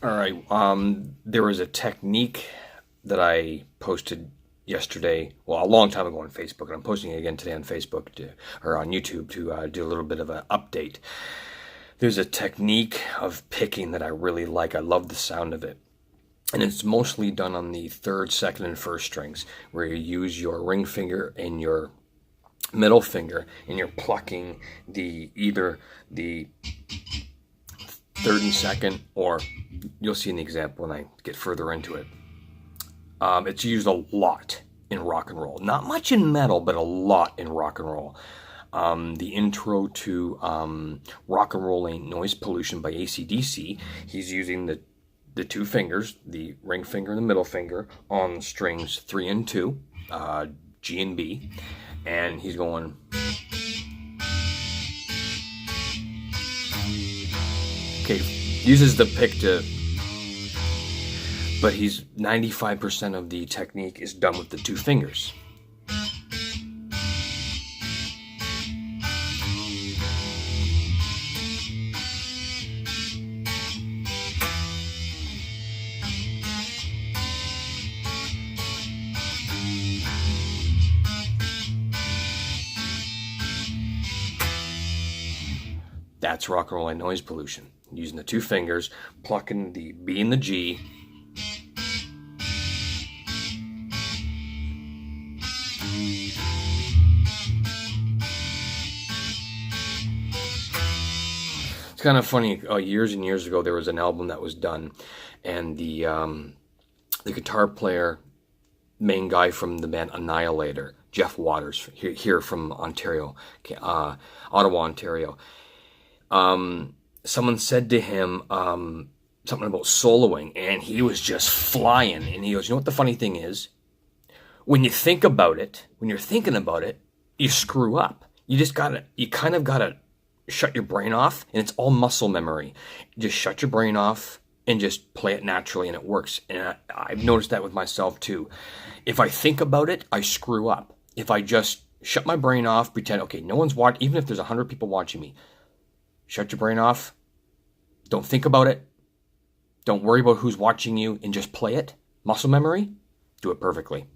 All right. There was a technique that I posted yesterday, well, a long time ago on Facebook, and I'm posting it again today on Facebook or on YouTube to do a little bit of an update. There's a technique of picking that I really like. I love the sound of it. And it's mostly done on the third, second, and first strings, where you use your ring finger and your middle finger, and you're plucking either the third and second, or you'll see an example when I get further into it. It's used a lot in rock and roll. Not much in metal, but a lot in rock and roll. The intro to Rock and Roll Ain't Noise Pollution by AC/DC, he's using the two fingers, the ring finger and the middle finger, on strings 3 and 2, G and B, and he's going... Okay, uses the pick to, but 95% of the technique is done with the two fingers. That's rock and roll and noise pollution. Using the two fingers, plucking the B and the G. It's kind of funny. Years and years ago, there was an album that was done, and the guitar player, main guy from the band Annihilator, Jeff Waters, here from Ontario, Ottawa, Ontario. Someone said to him something about soloing, and he was just flying. And he goes, "You know what the funny thing is? When you think about it, when you're thinking about it, you screw up. You kind of gotta shut your brain off, and it's all muscle memory. Just shut your brain off and just play it naturally, and it works." And I've noticed that with myself too. If I think about it, I screw up. If I just shut my brain off, pretend, okay, no one's watching, even if there's 100 people watching me, shut your brain off. Don't think about it. Don't worry about who's watching you, and just play it. Muscle memory, do it perfectly.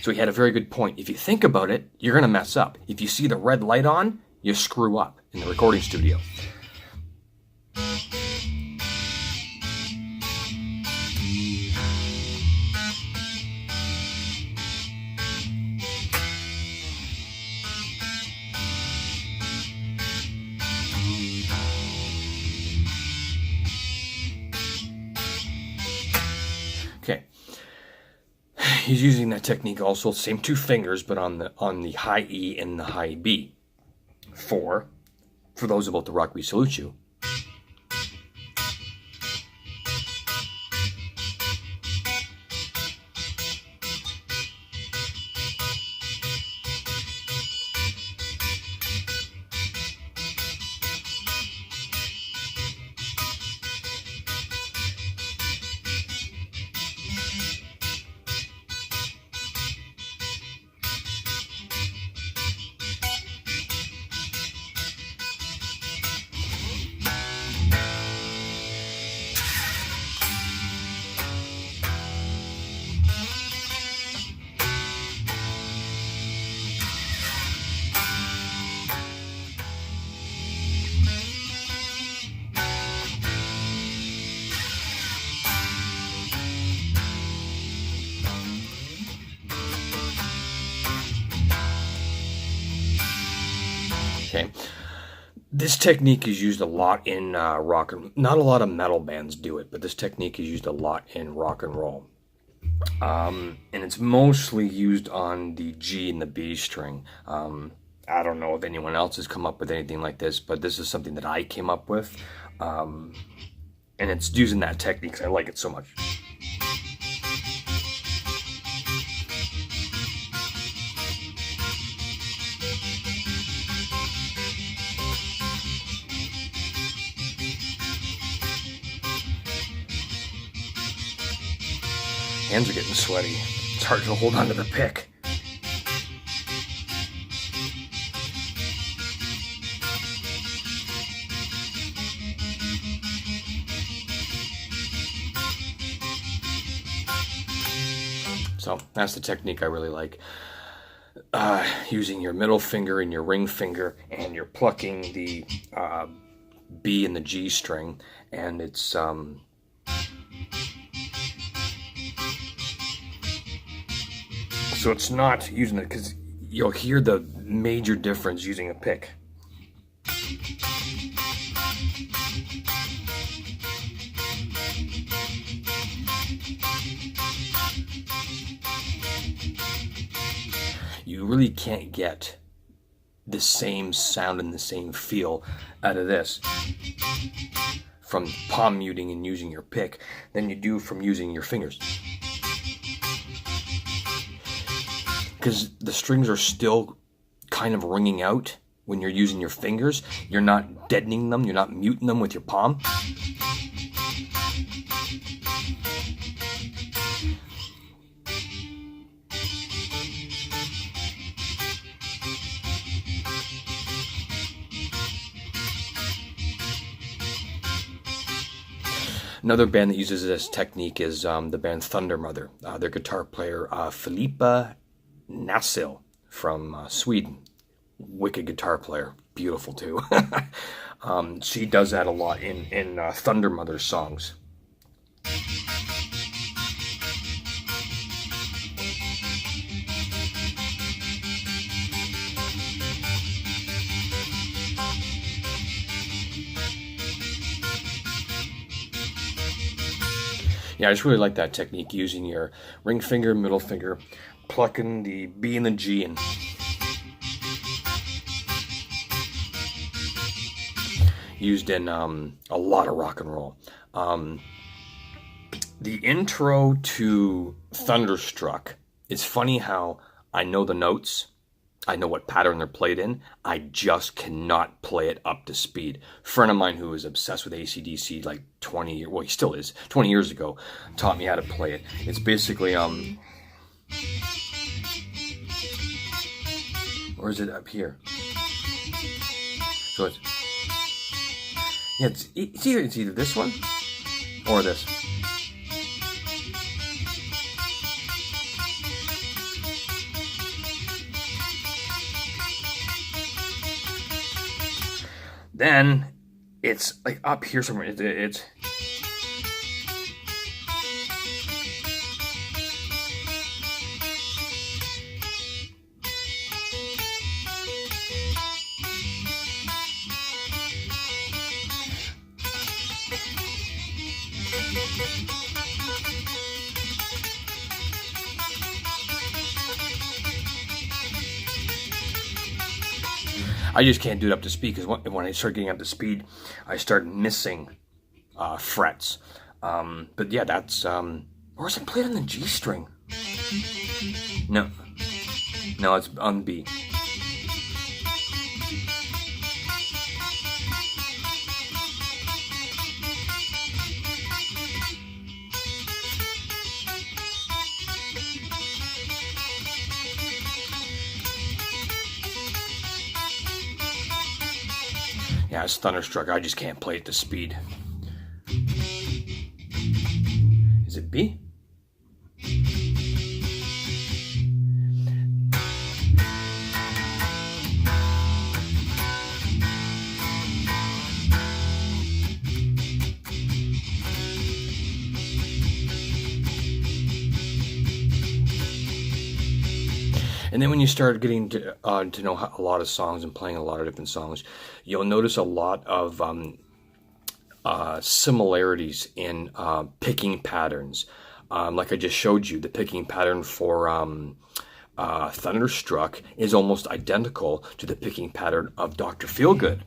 So he had a very good point. If you think about it, you're going to mess up. If you see the red light on, you screw up in the recording studio. Okay, he's using that technique also, same two fingers, but on the high E and the high B. For those about the rock, we salute you. Okay, this technique is used a lot in rock and not a lot of metal bands do it, but this technique is used a lot in rock and roll, and it's mostly used on the G and the B string. I don't know if anyone else has come up with anything like this, but this is something that I came up with, and it's using that technique because I like it so much. Hands are getting sweaty. It's hard to hold onto the pick. So that's the technique I really like. Using your middle finger and your ring finger, and you're plucking the B and the G string, and it's so it's not using it, because you'll hear the major difference using a pick. You really can't get the same sound and the same feel out of this from palm muting and using your pick than you do from using your fingers. Because the strings are still kind of ringing out when you're using your fingers. You're not deadening them, you're not muting them with your palm. Another band that uses this technique is the band Thunder Mother. Their guitar player, Filippa Nasil from Sweden. Wicked guitar player. Beautiful too. She does that a lot in Thunder Mother's songs. Yeah, I just really like that technique, using your ring finger, middle finger, plucking the B and the G, and used in a lot of rock and roll. The intro to Thunderstruck, it's funny how I know the notes, I know what pattern they're played in, I just cannot play it up to speed. A friend of mine who was obsessed with AC/DC like 20 years, well, he still is, 20 years ago, taught me how to play it. It's basically, or is it up here? So it's either this one or this. Then it's like up here somewhere. It's I just can't do it up to speed, because when I start getting up to speed, I start missing frets. But yeah, that's or is it played on the G string? No, it's on B. Yeah, it's Thunderstruck. I just can't play it to speed. Is it B? And then when you start getting to know a lot of songs and playing a lot of different songs, you'll notice a lot of similarities in picking patterns. Like I just showed you, the picking pattern for Thunderstruck is almost identical to the picking pattern of Dr. Feelgood.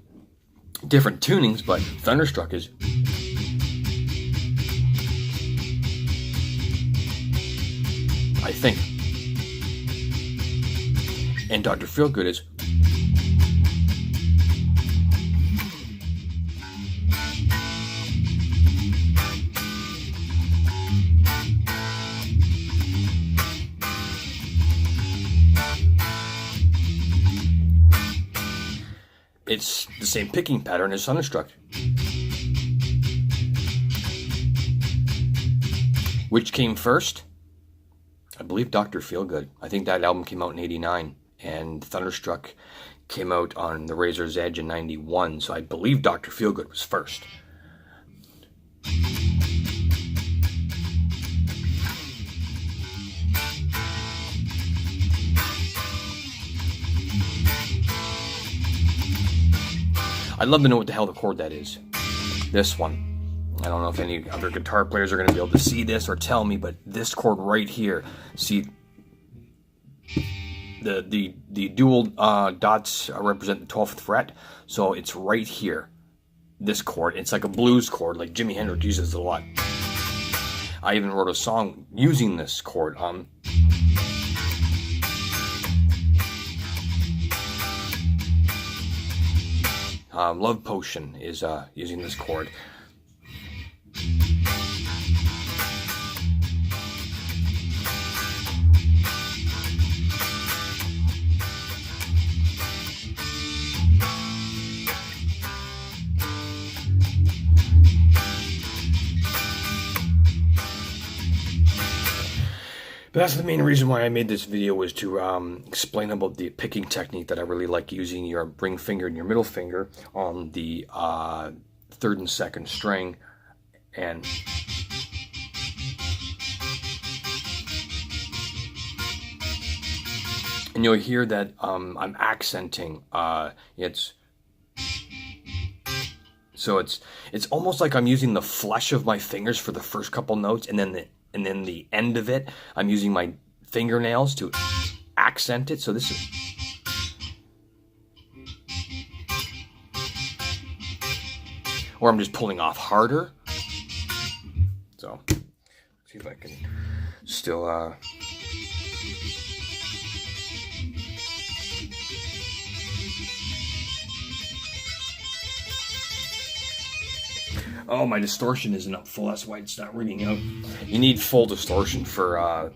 Different tunings, but Thunderstruck is... I think. And Dr. Feelgood is... It's the same picking pattern as Thunderstruck. Which came first? I believe Dr. Feelgood. I think that album came out in '89, and Thunderstruck came out on the Razor's Edge in '91. So I believe Dr. Feelgood was first. I'd love to know what the hell the chord that is. This one. I don't know if any other guitar players are going to be able to see this or tell me, but this chord right here, see, the dual dots represent the 12th fret, so it's right here. This chord, it's like a blues chord, like Jimi Hendrix uses it a lot. I even wrote a song using this chord. Love Potion is using this chord. But that's the main reason why I made this video, was to explain about the picking technique that I really like, using your ring finger and your middle finger on the 3rd and 2nd string. And you'll hear that I'm accenting. It's almost like I'm using the flesh of my fingers for the first couple notes, and then the end of it, I'm using my fingernails to accent it. So this is, or I'm just pulling off harder. So, see if I can still, oh, my distortion isn't up full, that's why it's not ringing out. You need full distortion for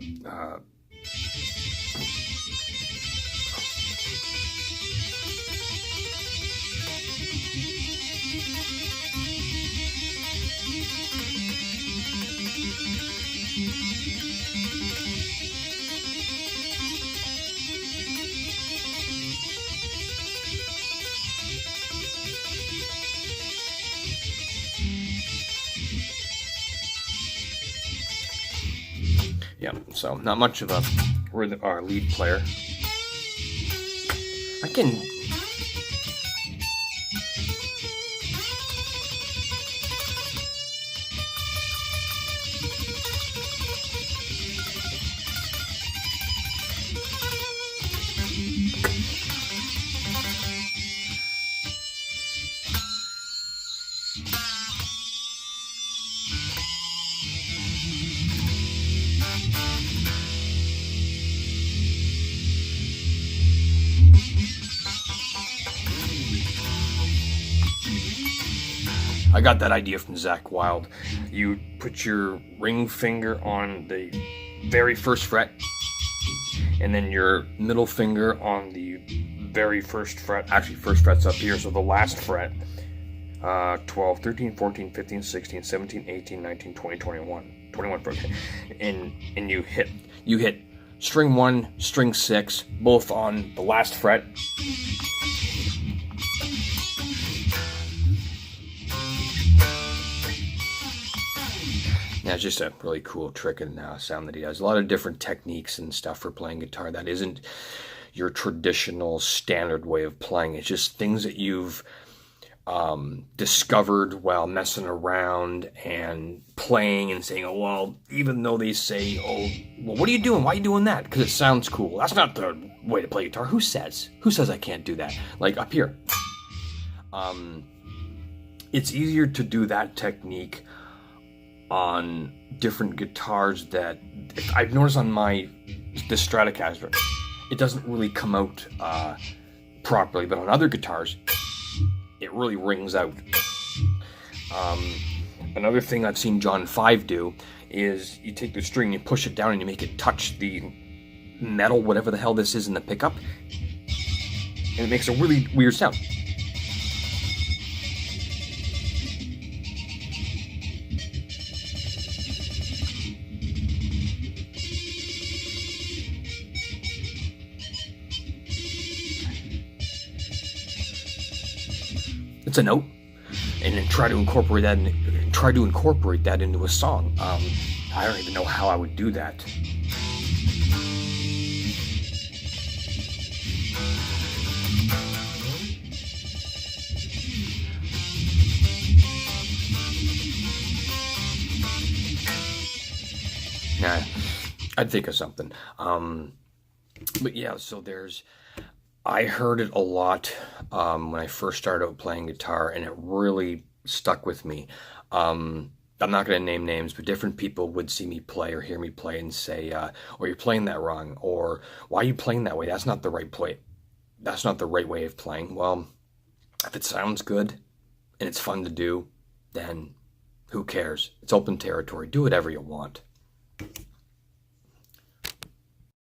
yeah, so not much of a, we're our lead player. I can, I got that idea from Zakk Wylde. You put your ring finger on the very first fret, and then your middle finger on the very first fret. Actually, first fret's up here, so the last fret. 12, 13, 14, 15, 16, 17, 18, 19, 20, 21. 21 fret. And you hit string 1, string 6, both on the last fret. Yeah, it's just a really cool trick and sound that he does. A lot of different techniques and stuff for playing guitar that isn't your traditional standard way of playing. It's just things that you've discovered while messing around and playing and saying, oh, well, even though they say, oh, well, what are you doing? Why are you doing that? Because it sounds cool. That's not the way to play guitar. Who says? Who says I can't do that? Like up here. It's easier to do that technique on different guitars that I've noticed on this Stratocaster, it doesn't really come out properly, but on other guitars, it really rings out. Another thing I've seen John 5 do is you take the string, you push it down, and you make it touch the metal, whatever the hell this is in the pickup, and it makes a really weird sound. it's a note, and then try to incorporate that into a song. I don't even know how I would do that. Nah, I'd think of something. But yeah, so I heard it a lot when I first started out playing guitar, and it really stuck with me. I'm not going to name names, but different people would see me play or hear me play and say, "Oh, you're playing that wrong," or "Why are you playing that way? That's not the right play. That's not the right way of playing." Well, if it sounds good and it's fun to do, then who cares? It's open territory. Do whatever you want.